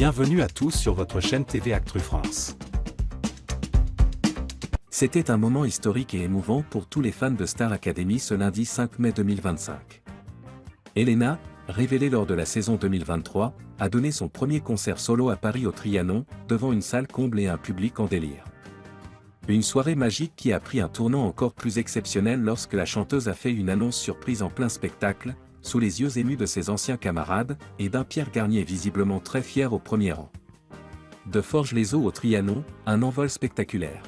Bienvenue à tous sur votre chaîne TV Actu France. C'était un moment historique et émouvant pour tous les fans de Star Academy ce lundi 5 mai 2025. Elena, révélée lors de la saison 2023, a donné son premier concert solo à Paris au Trianon, devant une salle comble et un public en délire. Une soirée magique qui a pris un tournant encore plus exceptionnel lorsque la chanteuse a fait une annonce surprise en plein spectacle, sous les yeux émus de ses anciens camarades, et d'un Pierre Garnier visiblement très fier au premier rang. De Forges-les-Eaux au Trianon, un envol spectaculaire.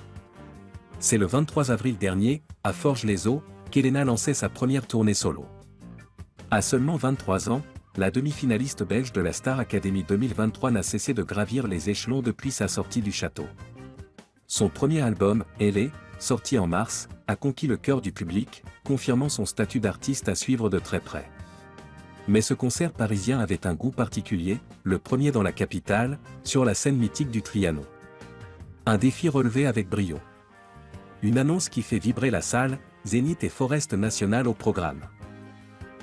C'est le 23 avril dernier, à Forges-les-Eaux, qu'Elena lançait sa première tournée solo. À seulement 23 ans, la demi-finaliste belge de la Star Academy 2023 n'a cessé de gravir les échelons depuis sa sortie du château. Son premier album, Elle, sorti en mars, a conquis le cœur du public, confirmant son statut d'artiste à suivre de très près. Mais ce concert parisien avait un goût particulier, le premier dans la capitale, sur la scène mythique du Trianon. Un défi relevé avec brio. Une annonce qui fait vibrer la salle, Zénith et Forest National au programme.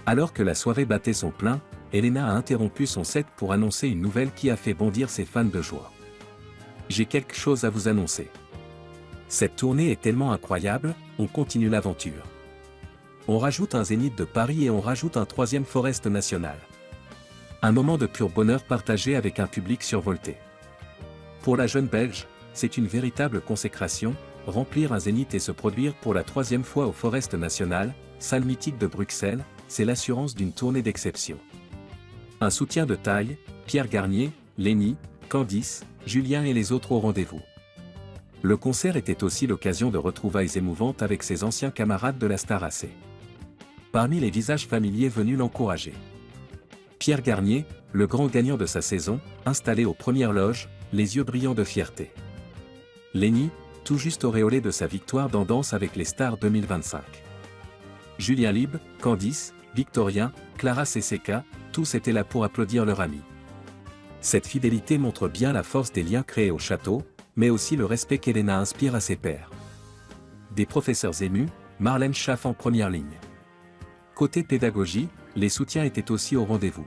Alors que la soirée battait son plein, Elena a interrompu son set pour annoncer une nouvelle qui a fait bondir ses fans de joie. J'ai quelque chose à vous annoncer. Cette tournée est tellement incroyable, on continue l'aventure. On rajoute un Zénith de Paris et on rajoute un troisième Forest National. Un moment de pur bonheur partagé avec un public survolté. Pour la jeune Belge, c'est une véritable consécration, remplir un Zénith et se produire pour la troisième fois au Forest National, salle mythique de Bruxelles, c'est l'assurance d'une tournée d'exception. Un soutien de taille, Pierre Garnier, Lenny, Candice, Julien et les autres au rendez-vous. Le concert était aussi l'occasion de retrouvailles émouvantes avec ses anciens camarades de la Star AC. Parmi les visages familiers venus l'encourager. Pierre Garnier, le grand gagnant de sa saison, installé aux premières loges, les yeux brillants de fierté. Lenny, tout juste auréolé de sa victoire dans Danse avec les stars 2025. Julien Lib, Candice, Victorien, Clara CCK, tous étaient là pour applaudir leur ami. Cette fidélité montre bien la force des liens créés au château, mais aussi le respect qu'Elena inspire à ses pairs. Des professeurs émus, Marlène Schaff en première ligne. Côté pédagogie, les soutiens étaient aussi au rendez-vous.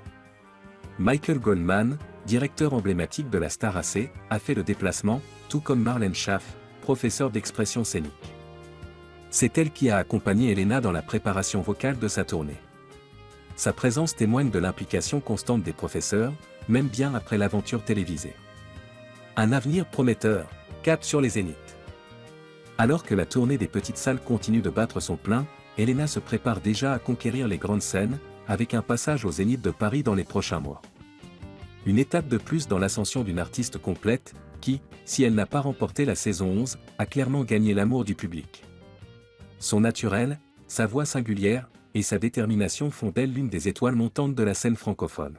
Michael Goldman, directeur emblématique de la Star AC, a fait le déplacement, tout comme Marlène Schaff, professeur d'expression scénique. C'est elle qui a accompagné Elena dans la préparation vocale de sa tournée. Sa présence témoigne de l'implication constante des professeurs, même bien après l'aventure télévisée. Un avenir prometteur, cap sur les zéniths. Alors que la tournée des petites salles continue de battre son plein, Elena se prépare déjà à conquérir les grandes scènes, avec un passage au Zénith de Paris dans les prochains mois. Une étape de plus dans l'ascension d'une artiste complète, qui, si elle n'a pas remporté la saison 11, a clairement gagné l'amour du public. Son naturel, sa voix singulière, et sa détermination font d'elle l'une des étoiles montantes de la scène francophone.